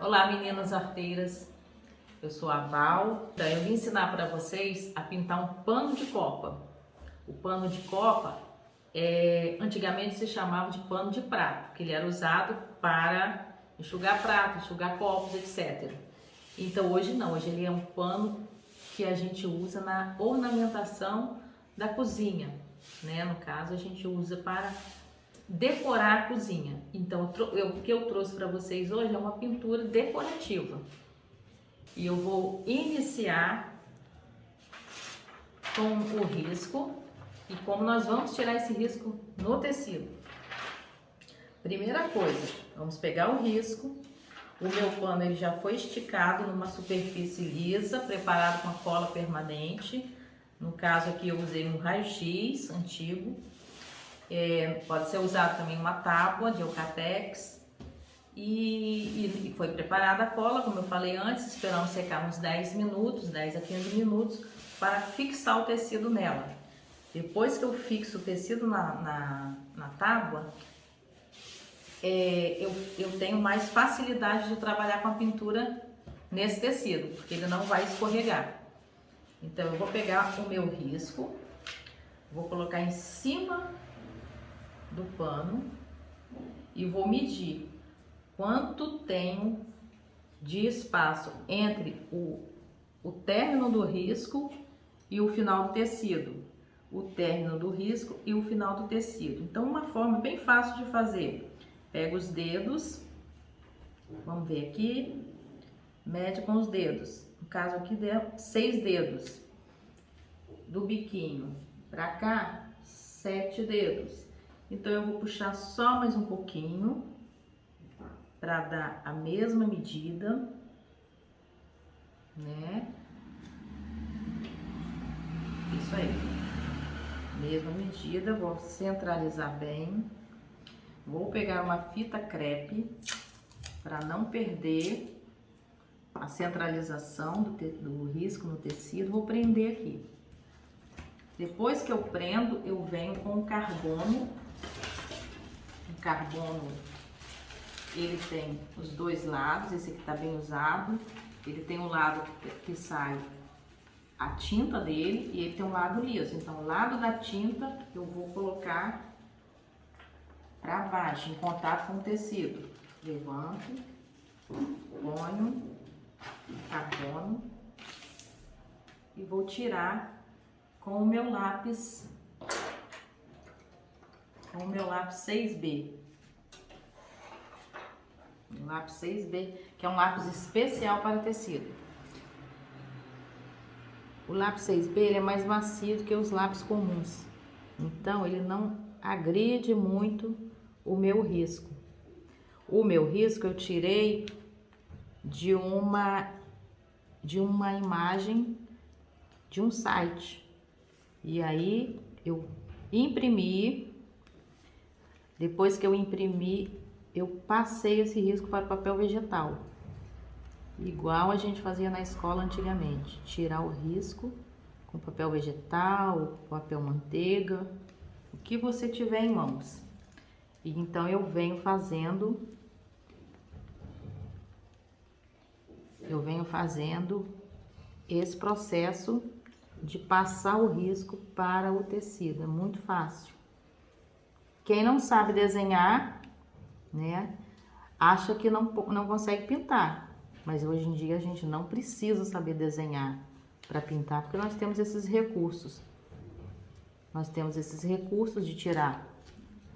Olá, meninas arteiras, eu sou a Val. Então, eu vim ensinar para vocês a pintar um pano de copa. O pano de copa, antigamente se chamava de pano de prato, porque ele era usado para enxugar prato, enxugar copos, etc. Então hoje não, hoje ele é um pano que a gente usa na ornamentação da cozinha, né? No caso, a gente usa para decorar a cozinha. Então, o que eu trouxe para vocês hoje é uma pintura decorativa. E eu vou iniciar com o risco e como nós vamos tirar esse risco no tecido. Primeira coisa, vamos pegar o risco. O meu pano ele já foi esticado numa superfície lisa, preparado com a cola permanente. No caso aqui eu usei um raio-x antigo. Pode ser usado também uma tábua de Eucatex e foi preparada a cola, como eu falei antes, esperamos secar uns 10 minutos, 10 a 15 minutos para fixar o tecido nela. Depois que eu fixo o tecido na tábua, eu tenho mais facilidade de trabalhar com a pintura nesse tecido, porque ele não vai escorregar. Então eu vou pegar o meu risco, vou colocar em cima do pano e vou medir quanto tenho de espaço entre o término do risco e o final do tecido. O término do risco e o final do tecido. Então, uma forma bem fácil de fazer. Pega os dedos, vamos ver aqui, mede com os dedos. No caso aqui, deu 6 dedos. Do biquinho pra cá, 7 dedos. Então, eu vou puxar só mais um pouquinho para dar a mesma medida, né? Isso aí. Mesma medida, vou centralizar bem. Vou pegar uma fita crepe para não perder a centralização do risco no tecido. Vou prender aqui. Depois que eu prendo, eu venho com o carbono. O carbono, ele tem os dois lados, esse aqui tá bem usado. Ele tem um lado que sai a tinta dele e ele tem um lado liso. Então, o lado da tinta eu vou colocar para baixo, em contato com o tecido. Levanto, ponho carbono e vou tirar com o meu lápis 6B. Um lápis 6B, que é um lápis especial para tecido. O lápis 6B ele é mais macio do que os lápis comuns, então ele não agride muito o meu risco. O meu risco eu tirei de uma imagem de um site, e aí eu imprimi. Depois que eu imprimi, eu passei esse risco para o papel vegetal, igual a gente fazia na escola antigamente, tirar o risco com papel vegetal, papel manteiga, o que você tiver em mãos. E então eu venho fazendo esse processo de passar o risco para o tecido, é muito fácil. Quem não sabe desenhar, né, acha que não consegue pintar, mas hoje em dia a gente não precisa saber desenhar para pintar, porque nós temos esses recursos. Nós temos esses recursos de tirar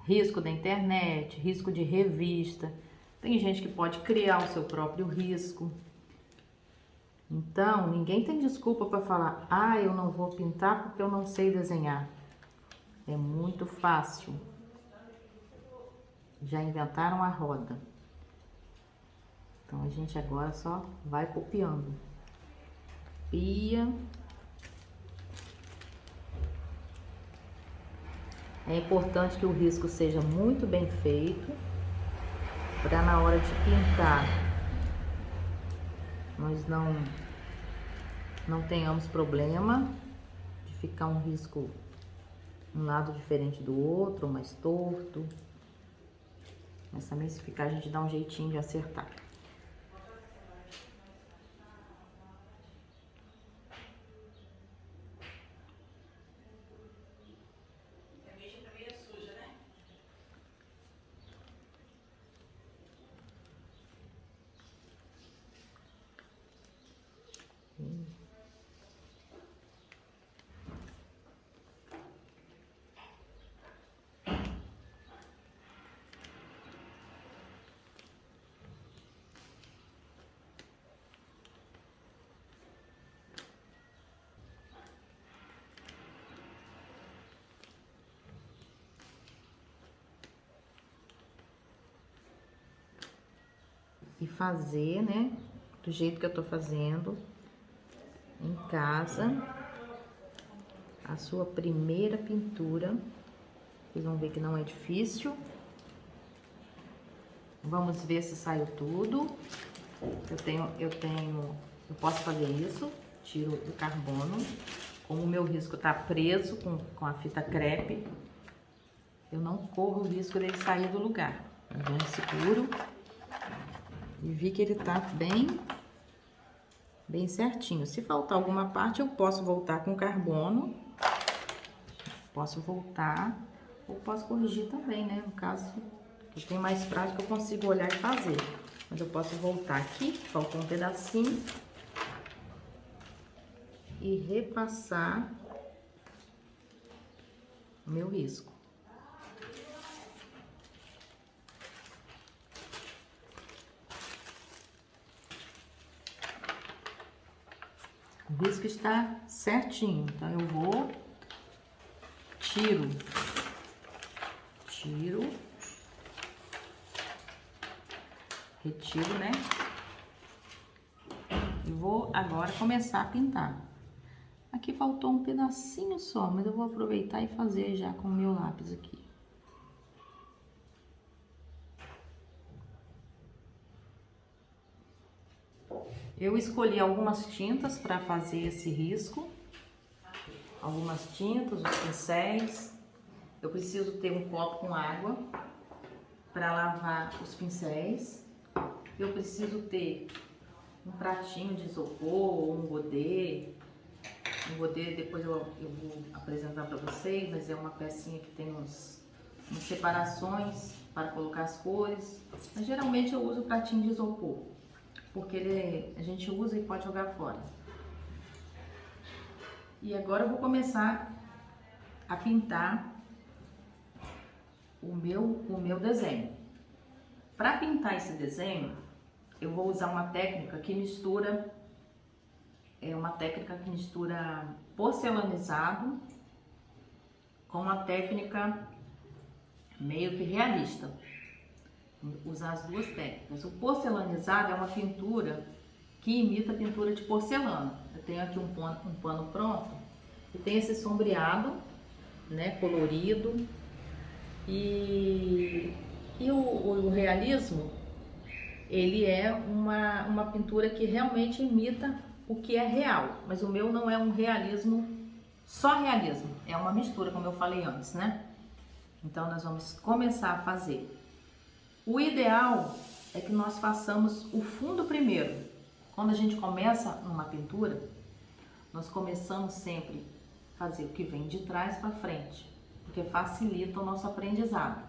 risco da internet, risco de revista. Tem gente que pode criar o seu próprio risco. Então, ninguém tem desculpa para falar: ah, eu não vou pintar porque eu não sei desenhar. É muito fácil. Já inventaram a roda. Então, a gente agora só vai copiando. Copia. É importante que o risco seja muito bem feito, para na hora de pintar nós não tenhamos problema de ficar um risco um lado diferente do outro, mais torto. Mas também se ficar a gente dá um jeitinho de acertar. e fazer, né, do jeito que eu tô fazendo em casa, a sua primeira pintura. Vocês vão ver que não é difícil. Vamos ver se saiu tudo. Eu posso fazer isso, tiro o carbono. Como o meu risco tá preso com a fita crepe, eu não corro o risco dele sair do lugar. Eu venho seguro e vi que ele tá bem certinho. Se faltar alguma parte, eu posso voltar com carbono. Posso voltar ou posso corrigir também, né? No caso, eu tenho mais prática, eu consigo olhar e fazer. Mas eu posso voltar aqui, faltou um pedacinho, e repassar o meu risco. O risco está certinho, então eu vou, tiro, retiro, né? E vou agora começar a pintar. Aqui faltou um pedacinho só, mas eu vou aproveitar e fazer já com o meu lápis aqui. Eu escolhi algumas tintas para fazer esse risco. Algumas tintas, os pincéis. Eu preciso ter um copo com água para lavar os pincéis. Eu preciso ter um pratinho de isopor ou um godê. Um godê depois eu vou apresentar para vocês, mas é uma pecinha que tem umas separações para colocar as cores. Mas geralmente eu uso o pratinho de isopor, porque a gente usa e pode jogar fora. E agora eu vou começar a pintar o meu desenho. Para pintar esse desenho, eu vou usar uma técnica que mistura, porcelanizado com uma técnica meio que realista. Usar as duas técnicas. O porcelanizado é uma pintura que imita a pintura de porcelana. Eu tenho aqui um pano pronto e tem esse sombreado, né, colorido. E o realismo, ele é uma pintura que realmente imita o que é real, mas o meu não é um realismo, só realismo, é uma mistura, como eu falei antes, né? Então nós vamos começar a fazer. O ideal é que nós façamos o fundo primeiro. Quando a gente começa numa pintura, nós começamos sempre a fazer o que vem de trás para frente, porque facilita o nosso aprendizado.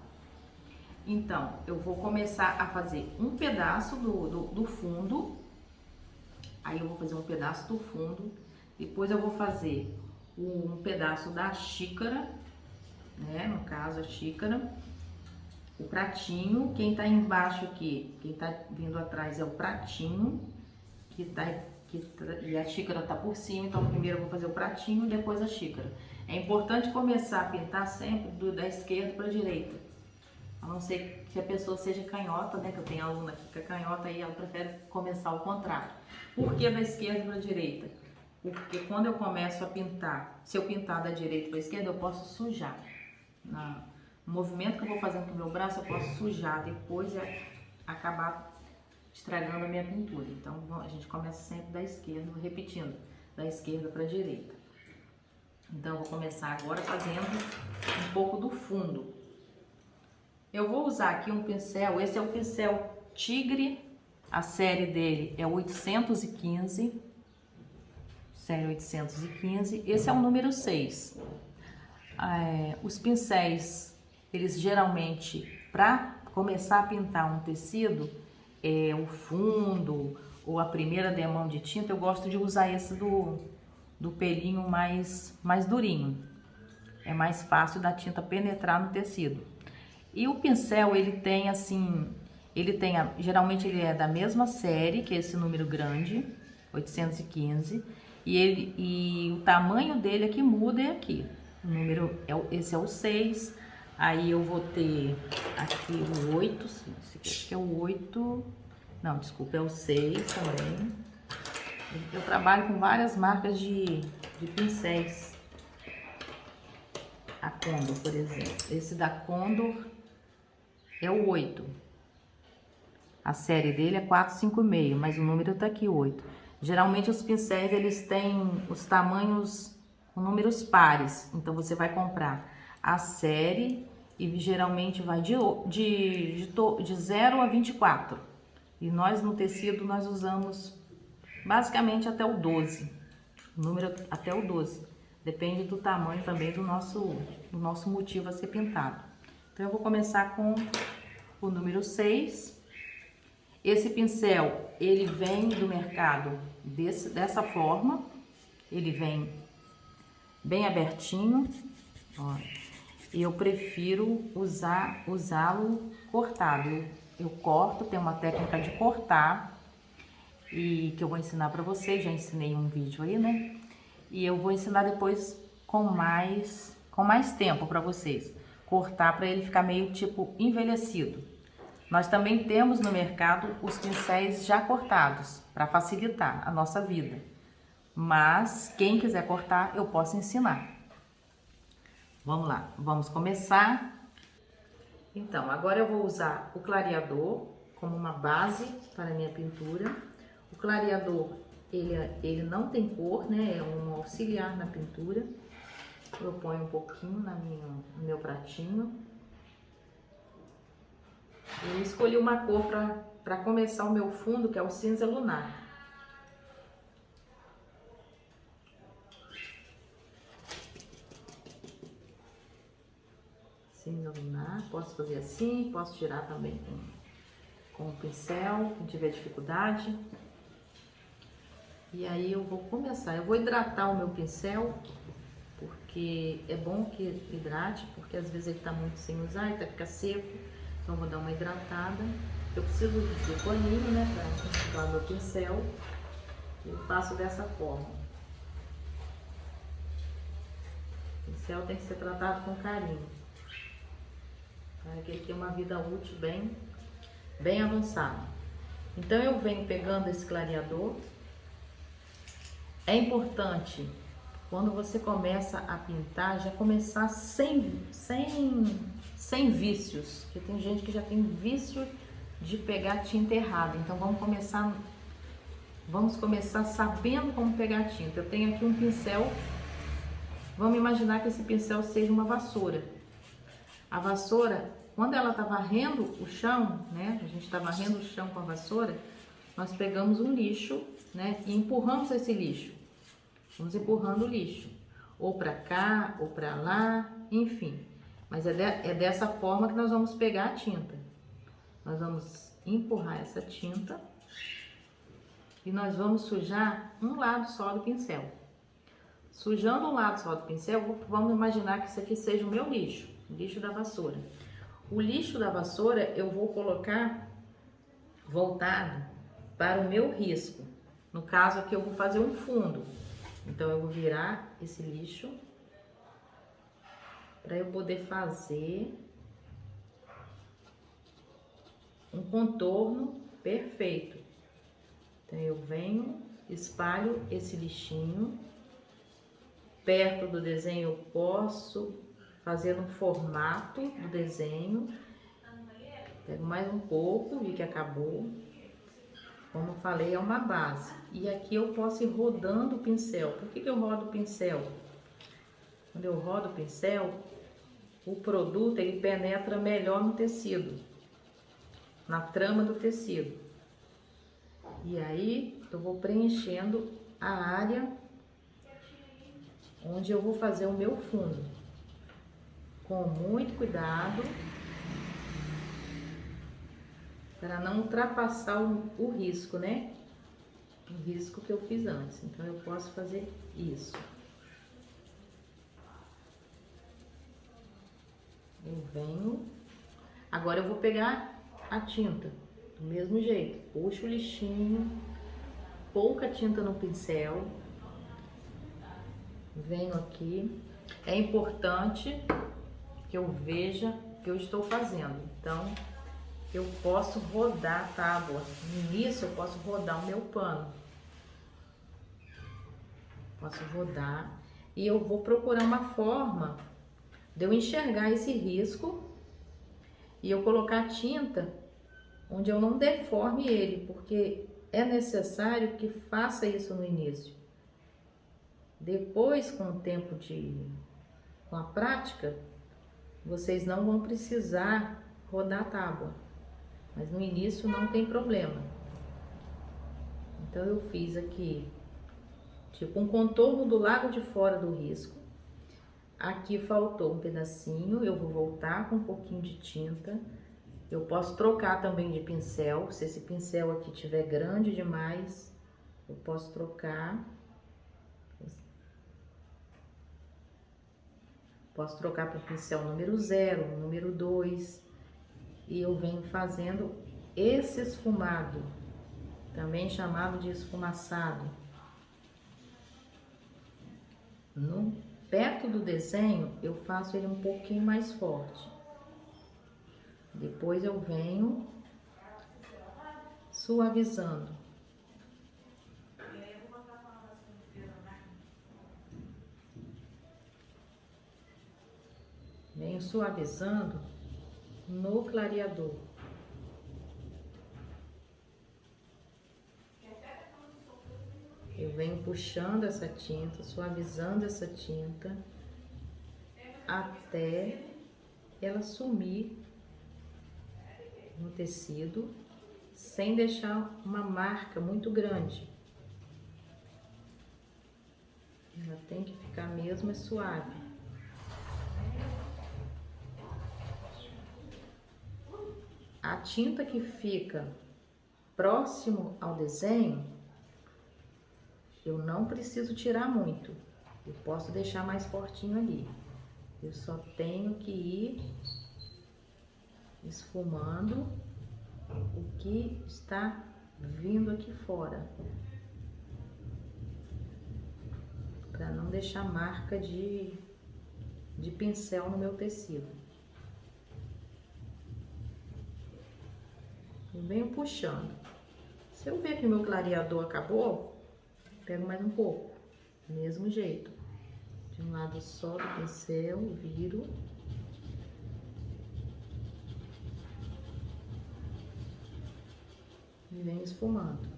Então, eu vou começar a fazer um pedaço do fundo, aí eu vou fazer um pedaço do fundo, depois eu vou fazer um pedaço da xícara, né, no caso a xícara, o pratinho, quem tá embaixo aqui, quem tá vindo atrás é o pratinho, e a xícara tá por cima, então primeiro eu vou fazer o pratinho e depois a xícara. É importante começar a pintar sempre da esquerda para a direita, a não ser que a pessoa seja canhota, né, que eu tenho aluna aqui que é canhota e ela prefere começar ao contrário. Por que da esquerda para a direita? Porque quando eu começo a pintar, se eu pintar da direita para a esquerda, eu posso sujar. No movimento que eu vou fazendo com o meu braço, eu posso sujar, depois acabar estragando a minha pintura. Então a gente começa sempre da esquerda, repetindo, da esquerda para a direita. Então eu vou começar agora fazendo um pouco do fundo. Eu vou usar aqui um pincel, esse é o pincel Tigre, a série dele é 815, série 815, esse é o número 6. Os pincéis, eles geralmente, para começar a pintar um tecido, o fundo ou a primeira demão de tinta, eu gosto de usar esse do pelinho mais durinho. É mais fácil da tinta penetrar no tecido. E o pincel, ele tem assim, geralmente ele é da mesma série, que é esse número grande, 815, e o tamanho dele é que muda é aqui. O número, esse é o 6, aí eu vou ter aqui o 8, esse aqui acho que é o 8, Não, desculpa, é o 6 também. Eu trabalho com várias marcas de pincéis. A Condor, por exemplo. Esse da Condor é o 8. A série dele é 456, mas o número tá aqui, 8. Geralmente os pincéis, eles têm os tamanhos com números pares. Então, você vai comprar a série e geralmente vai de 0 a 24. E nós, no tecido, nós usamos basicamente até o 12. O número até o 12. Depende do tamanho também do nosso motivo a ser pintado. Então, eu vou começar com o número 6. Esse pincel, ele vem do mercado dessa forma. Ele vem bem abertinho, ó. E eu prefiro usá-lo cortado. Eu corto, tem uma técnica de cortar e que eu vou ensinar para vocês. Já ensinei um vídeo aí, né? E eu vou ensinar depois com mais tempo para vocês. Cortar para ele ficar meio tipo envelhecido. Nós também temos no mercado os pincéis já cortados para facilitar a nossa vida. Mas quem quiser cortar, eu posso ensinar. Vamos lá, vamos começar. Então, agora eu vou usar o clareador como uma base para a minha pintura. O clareador, ele não tem cor, né? É um auxiliar na pintura. Eu ponho um pouquinho no meu pratinho. Eu escolhi uma cor para começar o meu fundo, que é o cinza lunar. Cinza lunar, posso fazer assim, posso tirar também com o pincel, quem tiver dificuldade. E aí eu vou começar, eu vou hidratar o meu pincel, porque é bom que hidrate, porque às vezes ele tá muito sem usar, ele fica seco, então eu vou dar uma hidratada. Eu preciso de paninho, né, para enxugar o meu pincel, eu faço dessa forma. O pincel tem que ser tratado com carinho, para que ele tenha uma vida útil bem avançada. Então eu venho pegando esse clareador. É importante, quando você começa a pintar, já começar sem vícios, porque tem gente que já tem vício de pegar tinta errada. Então vamos começar sabendo como pegar tinta. Eu tenho aqui um pincel, vamos imaginar que esse pincel seja uma vassoura. A vassoura, quando ela está varrendo o chão, né? A gente está varrendo o chão com a vassoura, nós pegamos um lixo, né? E empurramos esse lixo. Vamos empurrando o lixo, ou para cá, ou para lá, enfim. Mas é dessa forma que nós vamos pegar a tinta. Nós vamos empurrar essa tinta e nós vamos sujar um lado só do pincel. Sujando um lado só do pincel, vamos imaginar que isso aqui seja o meu lixo, o lixo da vassoura. O lixo da vassoura eu vou colocar voltado para o meu risco. No caso aqui eu vou fazer um fundo. Então eu vou virar esse lixo para eu poder fazer um contorno perfeito. Então eu venho, espalho esse lixinho. Perto do desenho eu posso fazer um formato do desenho. Pego mais um pouco, vi que acabou. Como eu falei, é uma base. E aqui eu posso ir rodando o pincel. Por que eu rodo o pincel? Quando eu rodo o pincel, o produto ele penetra melhor no tecido, na trama do tecido. E aí eu vou preenchendo a área onde eu vou fazer o meu fundo. Com muito cuidado, para não ultrapassar o risco, né? O risco que eu fiz antes. Então eu posso fazer isso. Eu venho. Agora eu vou pegar a tinta do mesmo jeito. Puxo o lixinho, pouca tinta no pincel. Venho aqui. É importante que eu veja o que eu estou fazendo. Então eu posso rodar a tábua. No início eu posso rodar o meu pano. Posso rodar e eu vou procurar uma forma de eu enxergar esse risco e eu colocar tinta onde eu não deforme ele, porque é necessário que faça isso no início. Depois, com o tempo com a prática, vocês não vão precisar rodar a tábua, mas no início não tem problema. Então eu fiz aqui tipo um contorno do lado de fora do risco. Aqui faltou um pedacinho, eu vou voltar com um pouquinho de tinta. Eu posso trocar também de pincel, se esse pincel aqui tiver grande demais, eu posso trocar. Posso trocar para o pincel número 0, número 2. E eu venho fazendo esse esfumado, também chamado de esfumaçado. Perto do desenho, eu faço ele um pouquinho mais forte. Depois eu venho suavizando. Venho suavizando no clareador. Eu venho puxando essa tinta, suavizando essa tinta, até ela sumir no tecido, sem deixar uma marca muito grande. Ela tem que ficar mesmo suave. A tinta que fica próximo ao desenho, eu não preciso tirar muito. Eu posso deixar mais fortinho ali. Eu só tenho que ir esfumando o que está vindo aqui fora, para não deixar marca de pincel no meu tecido. Eu venho puxando. Se eu ver que o meu clareador acabou, pego mais um pouco, do mesmo jeito. De um lado só do pincel, viro. E venho esfumando.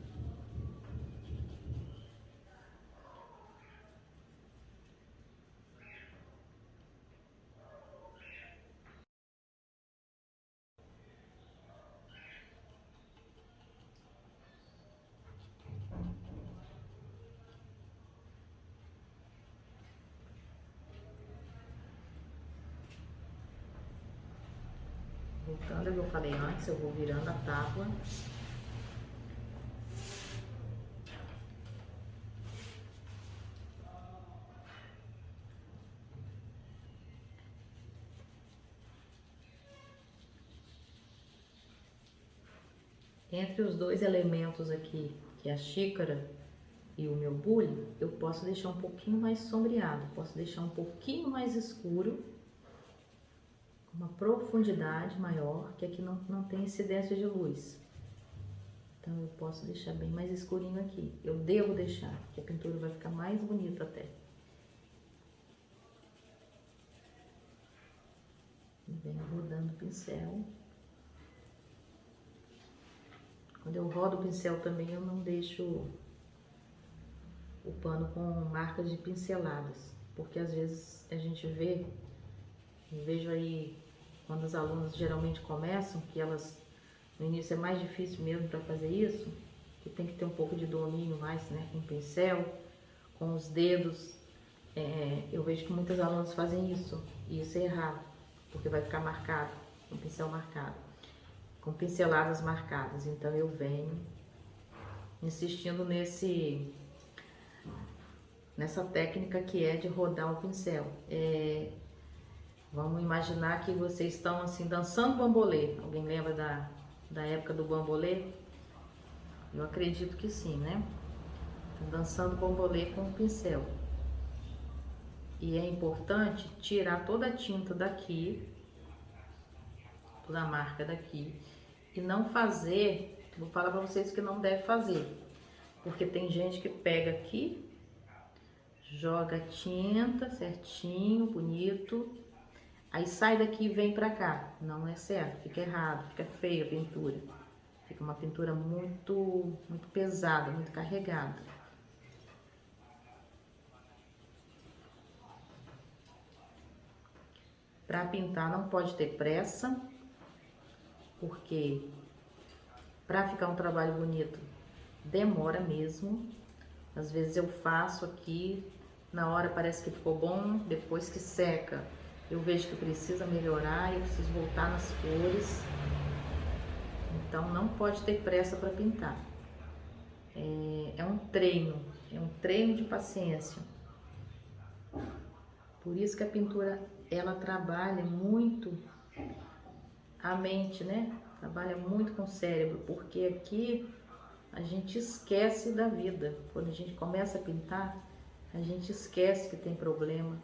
Voltando ao que eu falei antes, eu vou virando a tábua. Entre os dois elementos aqui, que é a xícara e o meu bule, eu posso deixar um pouquinho mais sombreado, posso deixar um pouquinho mais escuro, uma profundidade maior, que aqui não tem incidência de luz. Então eu posso deixar bem mais escurinho aqui. Eu devo deixar, que a pintura vai ficar mais bonita até. E venho rodando o pincel. Quando eu rodo o pincel também, eu não deixo o pano com marcas de pinceladas, porque às vezes a gente eu vejo aí quando os alunos geralmente começam, que elas no início é mais difícil mesmo para fazer isso, que tem que ter um pouco de domínio mais, né, com o pincel, com os dedos. Eu vejo que muitos alunos fazem isso, e isso é errado, porque vai ficar marcado, com o pincel marcado, com pinceladas marcadas. Então eu venho insistindo nessa técnica que é de rodar o pincel. Vamos imaginar que vocês estão assim dançando bambolê. Alguém lembra da época do bambolê? Eu acredito que sim, né? Dançando bambolê com o pincel. E é importante tirar toda a tinta daqui, toda a marca daqui, e não fazer, vou falar para vocês que não deve fazer, porque tem gente que pega aqui, joga tinta certinho, bonito, aí sai daqui e vem pra cá. Não é certo, fica errado, fica feia a pintura. Fica uma pintura muito pesada, muito carregada. Para pintar não pode ter pressa, porque para ficar um trabalho bonito demora mesmo. Às vezes eu faço aqui, na hora parece que ficou bom, depois que seca eu vejo que precisa melhorar, eu preciso voltar nas cores. Então não pode ter pressa para pintar. É um treino de paciência. Por isso que a pintura, ela trabalha muito a mente, né? Trabalha muito com o cérebro, porque aqui a gente esquece da vida. Quando a gente começa a pintar, a gente esquece que tem problema,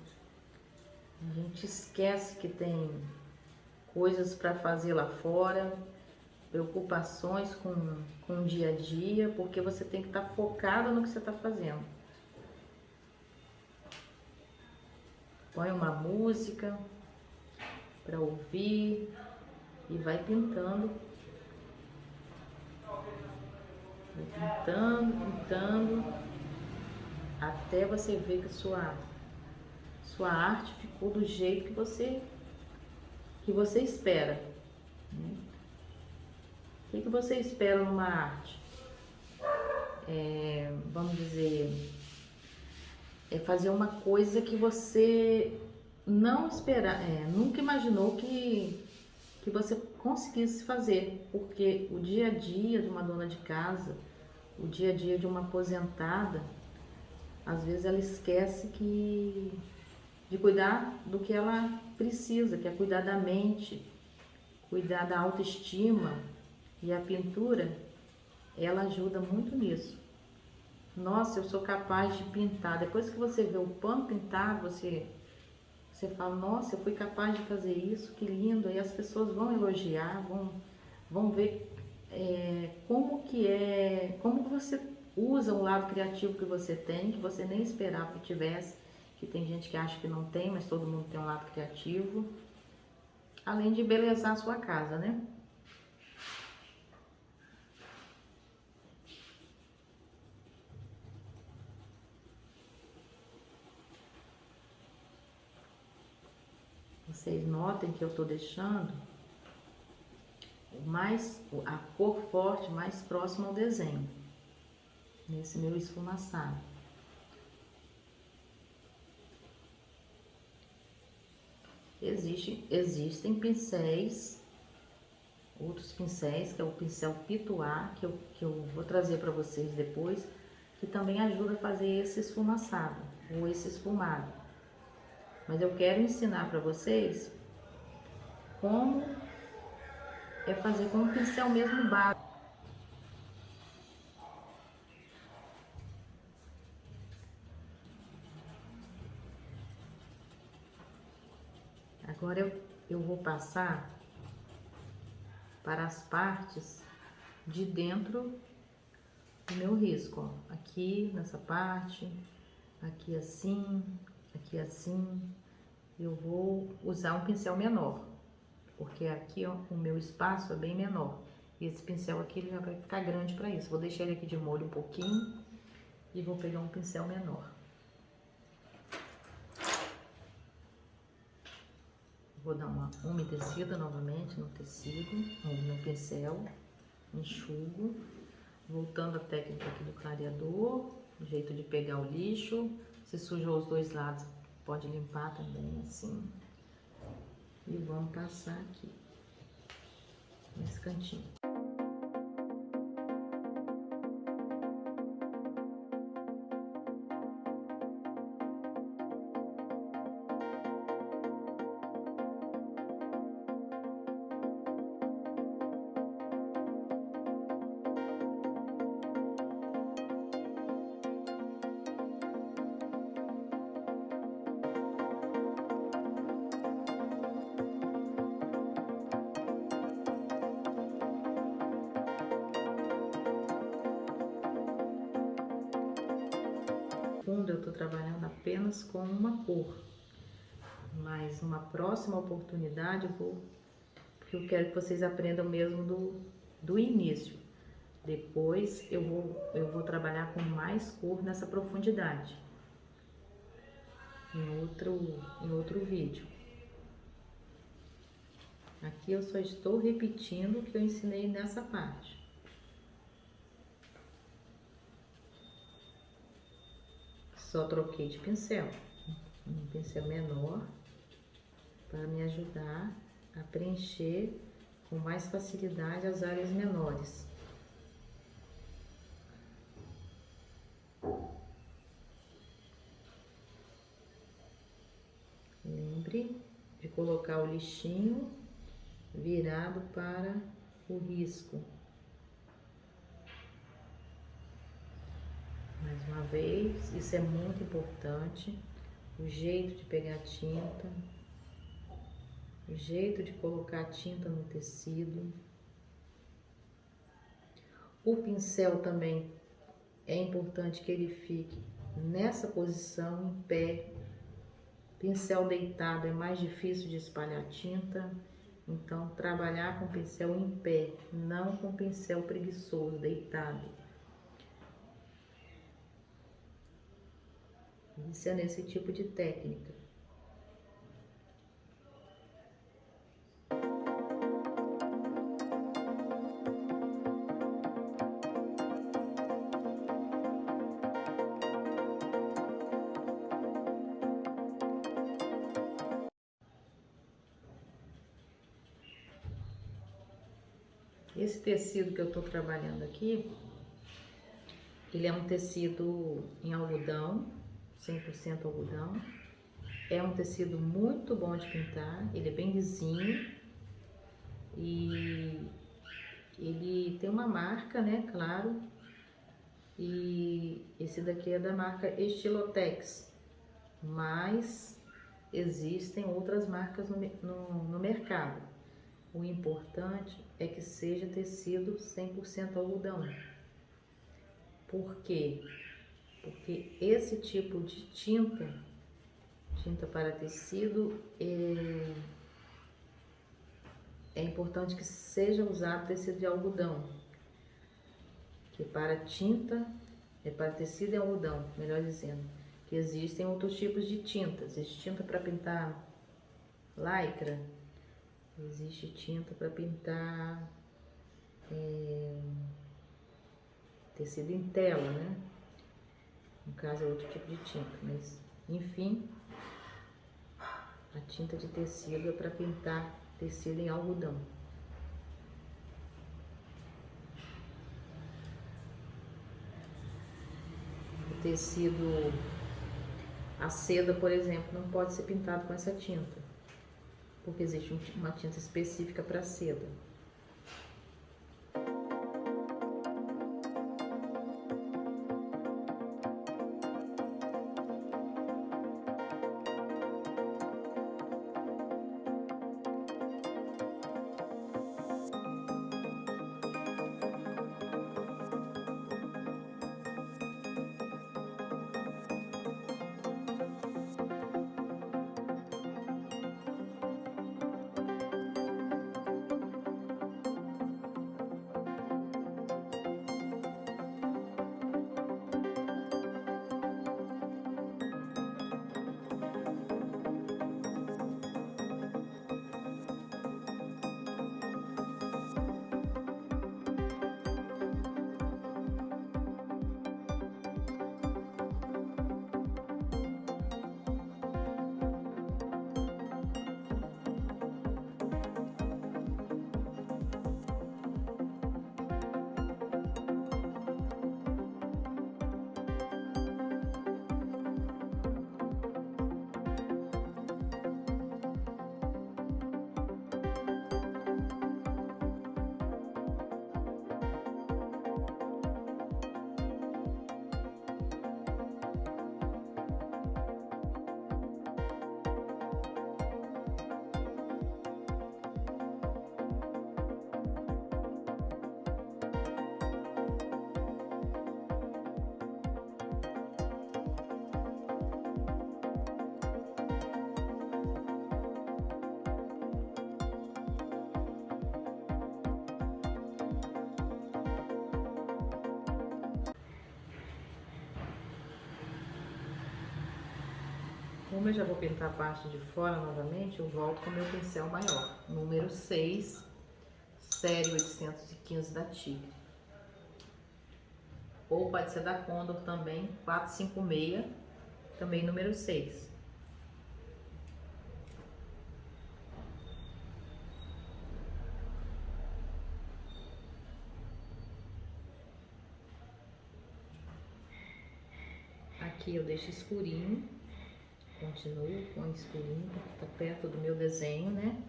a gente esquece que tem coisas para fazer lá fora, preocupações com o dia a dia, porque você tem que estar focado no que você está fazendo. Põe uma música para ouvir e vai pintando. Vai pintando, até você ver que sua arte ficou do jeito que você espera. Né? O que você espera numa arte? Vamos dizer, é fazer uma coisa que você não espera, nunca imaginou que você conseguisse fazer, porque o dia a dia de uma dona de casa, o dia a dia de uma aposentada, às vezes ela esquece de cuidar do que ela precisa, que é cuidar da mente, cuidar da autoestima, e a pintura, ela ajuda muito nisso. Nossa, eu sou capaz de pintar. Depois que você vê o pano pintado, você fala, nossa, eu fui capaz de fazer isso, que lindo. E as pessoas vão elogiar, vão ver como que você usa um lado criativo que você tem, que você nem esperava que tivesse, que tem gente que acha que não tem, mas todo mundo tem um lado criativo. Além de embelezar a sua casa, né? Vocês notem que eu estou deixando a cor forte mais próxima ao desenho, nesse meu esfumaçado. Existem pincéis, outros pincéis, que é o pincel Pituá, que eu vou trazer para vocês depois, que também ajuda a fazer esse esfumaçado, ou esse esfumado. Mas eu quero ensinar para vocês como fazer com o pincel mesmo básico. Agora eu vou passar para as partes de dentro do meu risco, ó. Aqui nessa parte, aqui assim, eu vou usar um pincel menor, porque aqui, ó, o meu espaço é bem menor. E esse pincel aqui ele já vai ficar grande para isso. Vou deixar ele aqui de molho um pouquinho e vou pegar um pincel menor. Vou dar uma umedecida novamente no tecido, no pincel, enxugo. Voltando à técnica aqui do clareador, o jeito de pegar o lixo. Se sujou os dois lados, pode limpar também, assim. E vamos passar aqui, nesse cantinho. fundo eu tô trabalhando apenas com uma cor. Mas numa próxima oportunidade porque eu quero que vocês aprendam mesmo do início. Depois eu vou trabalhar com mais cor nessa profundidade. Em outro vídeo. Aqui eu só estou repetindo o que eu ensinei nessa parte. Só troquei de pincel. Um pincel menor para me ajudar a preencher com mais facilidade as áreas menores. Lembre de colocar o lixinho virado para o risco. Mais uma vez, isso é muito importante. O jeito de pegar tinta, o jeito de colocar a tinta no tecido. O pincel também é importante que ele fique nessa posição, em pé. Pincel deitado é mais difícil de espalhar tinta, então trabalhar com pincel em pé, não com pincel preguiçoso, deitado. Isso é nesse tipo de técnica. Esse tecido que eu tô trabalhando aqui, ele é um tecido em algodão, 100% algodão. É um tecido muito bom de pintar, ele é bem lisinho e ele tem uma marca, né, claro. E esse daqui é da marca Estilotex, mas existem outras marcas no mercado. O importante é que seja tecido 100% algodão. Por quê? Porque esse tipo de tinta para tecido, é importante que seja usado tecido de algodão. Que para tecido e algodão, melhor dizendo, que existem outros tipos de tintas. Existe tinta para pintar lycra, existe tinta para pintar tecido em tela, né? No caso é outro tipo de tinta, mas enfim, a tinta de tecido é para pintar tecido em algodão. O tecido, a seda, por exemplo, não pode ser pintado com essa tinta, porque existe uma tinta específica para seda. Como eu já vou pintar a parte de fora novamente, eu volto com o meu pincel maior, número 6, série 815 da Tigre. Ou pode ser da Condor também, 456, também número 6. Aqui eu deixo escurinho, continuo com escurinho, tá perto do meu desenho, né?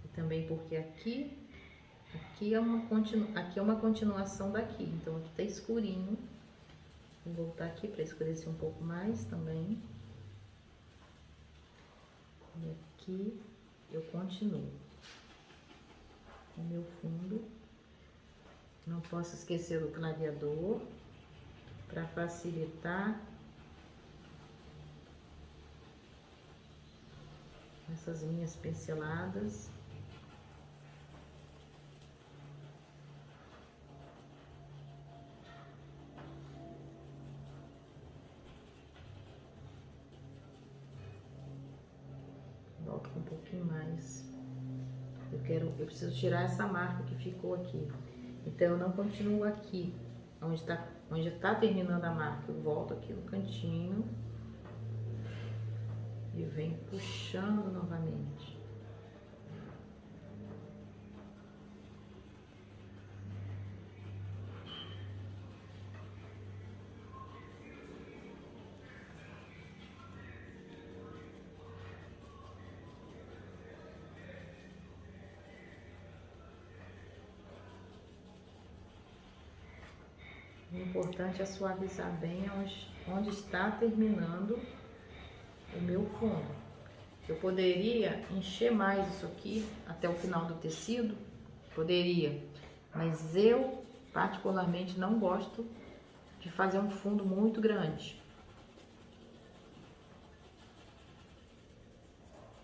E também porque aqui é uma continuação daqui, então aqui tá escurinho. Vou voltar aqui para escurecer um pouco mais também. E aqui eu continuo o meu fundo. Não posso esquecer do clareador para facilitar essas minhas pinceladas. Volto com um pouquinho mais. Eu preciso tirar essa marca que ficou aqui. Então eu não continuo aqui, onde tá terminando a marca. Eu volto aqui no cantinho e venho puxando novamente. O importante é suavizar bem onde está terminando o meu fundo. Eu poderia encher mais isso aqui até o final do tecido, poderia, mas eu particularmente não gosto de fazer um fundo muito grande.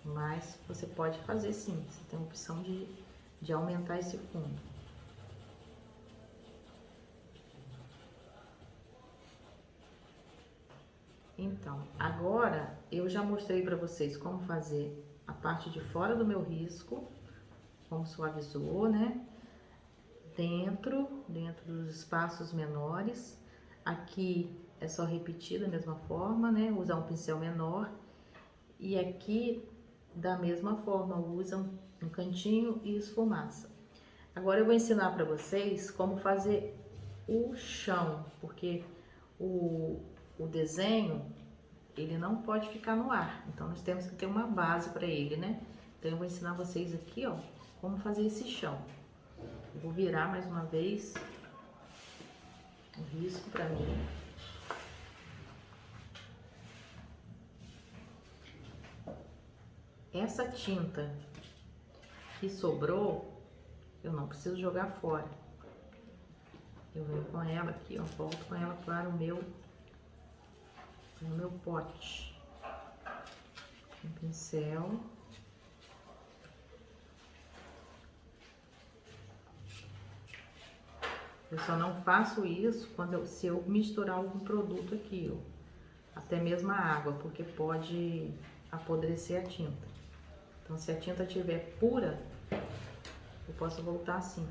Mas você pode fazer sim, você tem a opção de aumentar esse fundo. Então, agora eu já mostrei para vocês como fazer a parte de fora do meu risco, como suavizou, né? Dentro dos espaços menores. Aqui é só repetir da mesma forma, né? Usar um pincel menor. E aqui, da mesma forma, usa um cantinho e esfumaça. Agora eu vou ensinar para vocês como fazer o chão, porque o desenho, ele não pode ficar no ar, então nós temos que ter uma base para ele, né? Então eu vou ensinar vocês aqui, ó, como fazer esse chão. Eu vou virar mais uma vez o risco para mim. Essa tinta que sobrou, eu não preciso jogar fora. Eu venho com ela aqui, ó, volto com ela para o meu pote, um pincel. Eu só não faço isso se eu misturar algum produto aqui, ó, até mesmo a água, porque pode apodrecer a tinta. Então, se a tinta estiver pura, eu posso voltar assim,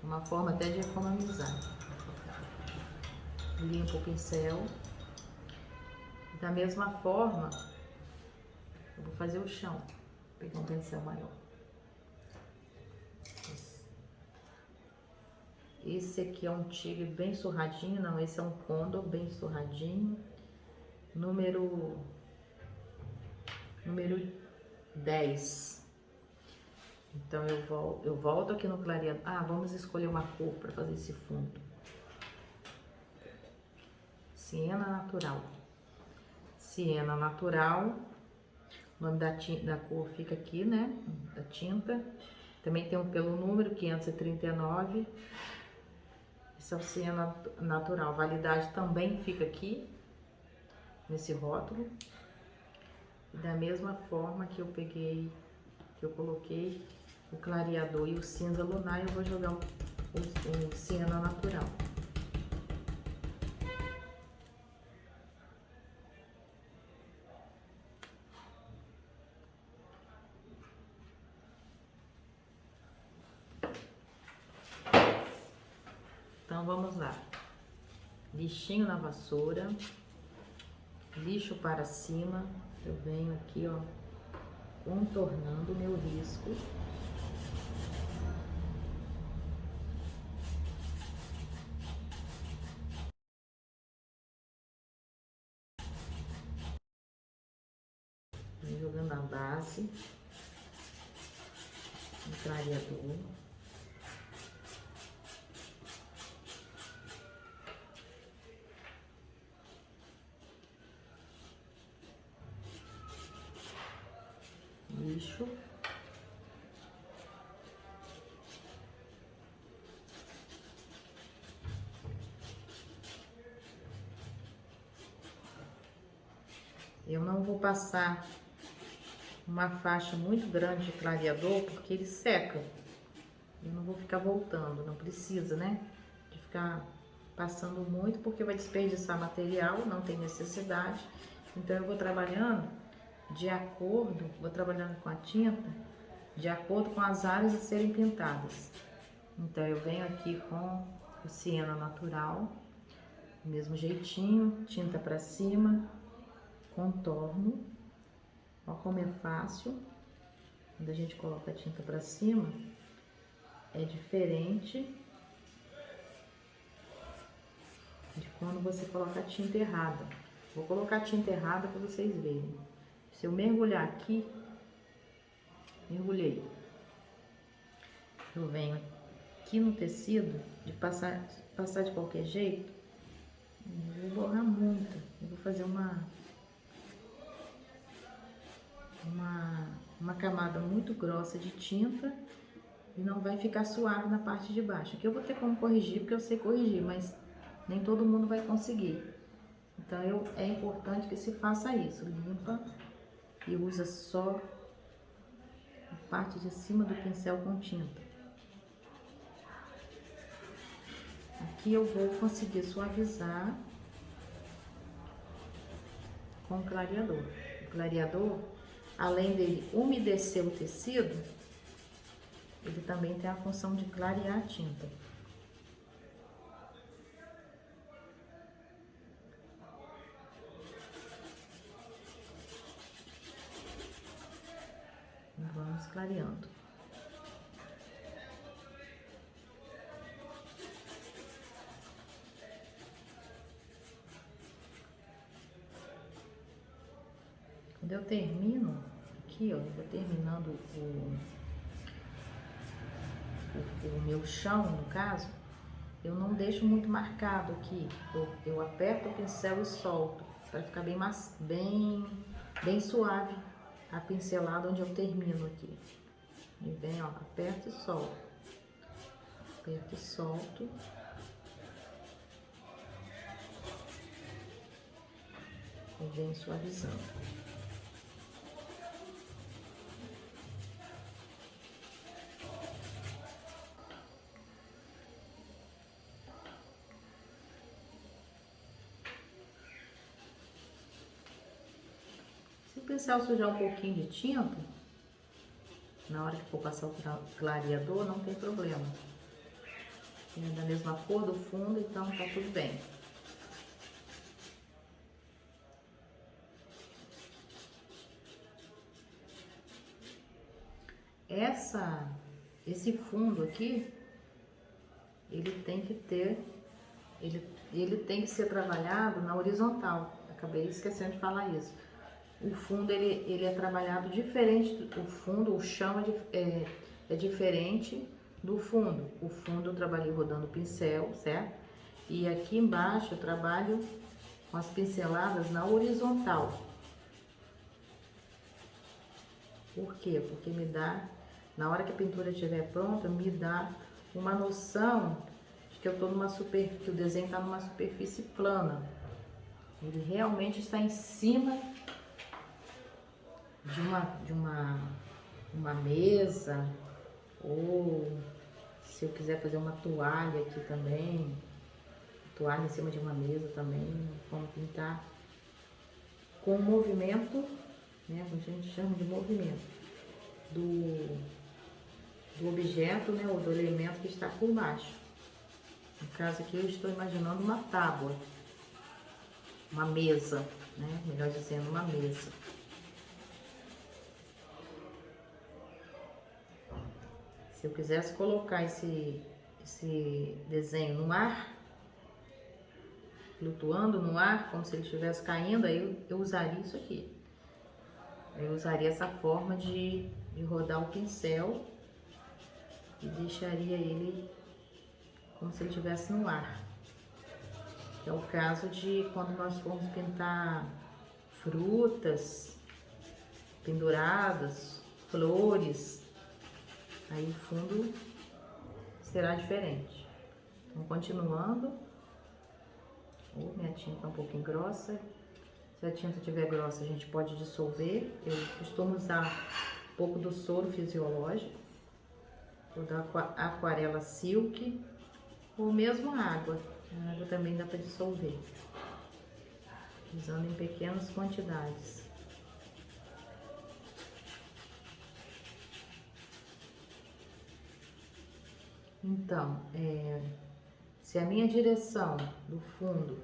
uma forma até de economizar. Limpo o pincel. Da mesma forma, eu vou fazer o chão. Vou pegar um pincel maior. Esse aqui é um tigre bem surradinho, não, esse é um condor bem surradinho. Número 10. Então eu volto aqui no clareador. Ah, vamos escolher uma cor para fazer esse fundo. Siena natural. Siena natural. O nome da cor fica aqui, né? Da tinta. Também tem pelo número 539. Esse é o Siena natural. Validade também fica aqui, nesse rótulo. E da mesma forma que eu coloquei o clareador e o cinza lunar, eu vou jogar o Siena natural. Então vamos lá. Lixinho na vassoura, lixo para cima. Eu venho aqui, ó, contornando o meu risco. Jogando a base no clareador. Lixo. Eu não vou passar uma faixa muito grande de clareador, porque ele seca. Eu não vou ficar voltando, não precisa, né? De ficar passando muito, porque vai desperdiçar material, não tem necessidade. Então eu vou trabalhando de acordo, vou trabalhando com a tinta, de acordo com as áreas a serem pintadas. Então eu venho aqui com o siena natural, do mesmo jeitinho, tinta para cima, contorno. Ó como é fácil, quando a gente coloca a tinta para cima, é diferente de quando você coloca a tinta errada. Vou colocar a tinta errada para vocês verem. Se eu mergulhar aqui, mergulhei. Eu venho aqui no tecido, de passar de qualquer jeito, eu vou borrar muito. Eu vou fazer uma camada muito grossa de tinta e não vai ficar suave na parte de baixo. Aqui eu vou ter como corrigir, porque eu sei corrigir, mas nem todo mundo vai conseguir. Então é importante que se faça isso, limpa e usa só a parte de cima do pincel com tinta. Aqui eu vou conseguir suavizar com o clareador. O clareador, além dele umedecer o tecido, ele também tem a função de clarear a tinta. Vamos clareando. Quando eu termino, aqui ó, eu vou terminando o meu chão, no caso, eu não deixo muito marcado aqui. Eu aperto o pincel e solto, para ficar bem suave a pincelada onde eu termino aqui. E vem, ó, aperto e solto. Aperto e solto. E vem suavizando. Se o pincel sujar um pouquinho de tinta, na hora que for passar o clareador, não tem problema. É da mesma cor do fundo, então tá tudo bem. Esse fundo aqui, ele tem que ser trabalhado na horizontal. Acabei esquecendo de falar isso. O fundo ele é trabalhado diferente, o chão é diferente do fundo. O fundo eu trabalhei rodando o pincel, certo? E aqui embaixo eu trabalho com as pinceladas na horizontal. Por quê? Porque me dá, na hora que a pintura estiver pronta, me dá uma noção de que que o desenho está numa superfície plana. Ele realmente está em cima de uma mesa, ou se eu quiser fazer uma toalha aqui também, toalha em cima de uma mesa também, vamos pintar com movimento, né? A gente chama de movimento do objeto, né? Ou do elemento que está por baixo. No caso aqui eu estou imaginando uma tábua, uma mesa, né? Melhor dizendo, uma mesa. Se eu quisesse colocar esse desenho no ar, flutuando no ar, como se ele estivesse caindo, aí eu usaria isso aqui. Eu usaria essa forma de rodar o pincel e deixaria ele como se ele estivesse no ar. É o caso de quando nós formos pintar frutas penduradas, flores, aí o fundo será diferente. Então, continuando, minha tinta está um pouquinho grossa. Se a tinta estiver grossa, a gente pode dissolver. Eu costumo usar um pouco do soro fisiológico, ou da aquarela silk, ou mesmo água. A água também dá para dissolver, usando em pequenas quantidades. Então, se a minha direção do fundo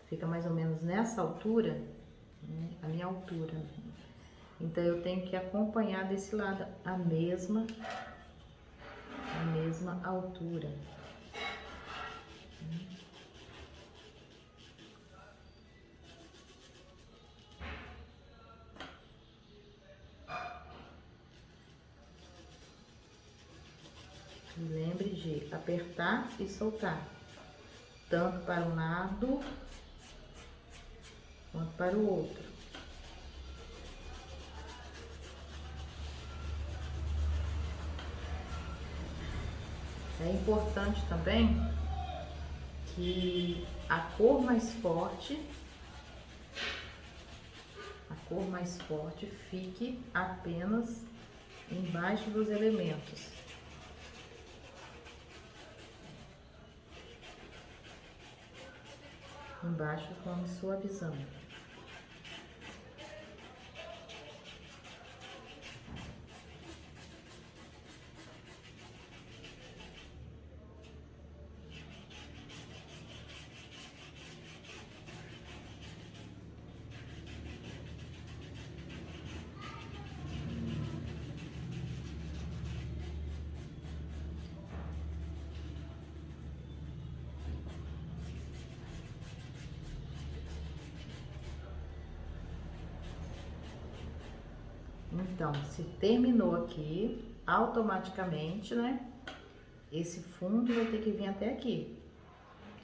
fica mais ou menos nessa altura, né, a minha altura, então eu tenho que acompanhar desse lado a mesma altura. E lembre de apertar e soltar, tanto para um lado quanto para o outro. É importante também que a cor mais forte fique apenas embaixo dos elementos. Embaixo vamos suavizando. Então, se terminou aqui, automaticamente, né? Esse fundo vai ter que vir até aqui.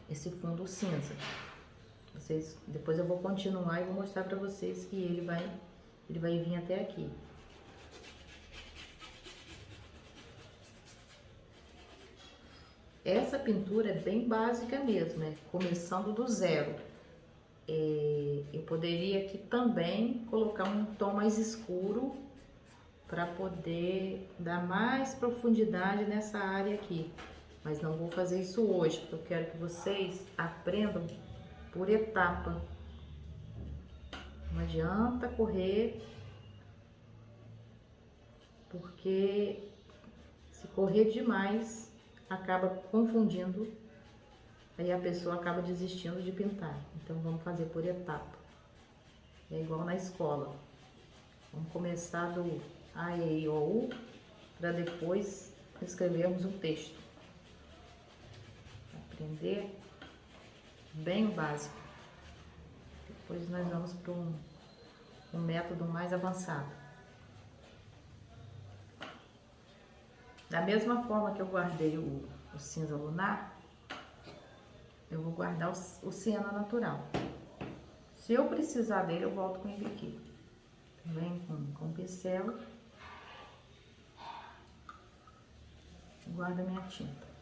Esse fundo cinza. Depois eu vou continuar e vou mostrar pra vocês que ele vai vir até aqui. Essa pintura é bem básica mesmo, né? Começando do zero. Eu poderia aqui também colocar um tom mais escuro para poder dar mais profundidade nessa área aqui, mas não vou fazer isso hoje, porque eu quero que vocês aprendam por etapa. Não adianta correr, porque se correr demais acaba confundindo, aí a pessoa acaba desistindo de pintar. Então vamos fazer por etapa. É igual na escola. Vamos começar do A, E, I, O, U, para depois escrevermos um texto. Aprender bem o básico. Depois nós vamos para um método mais avançado. Da mesma forma que eu guardei o cinza lunar, eu vou guardar o siena natural. Se eu precisar dele, eu volto com ele aqui. Também com o pincel. Guardo a minha tinta.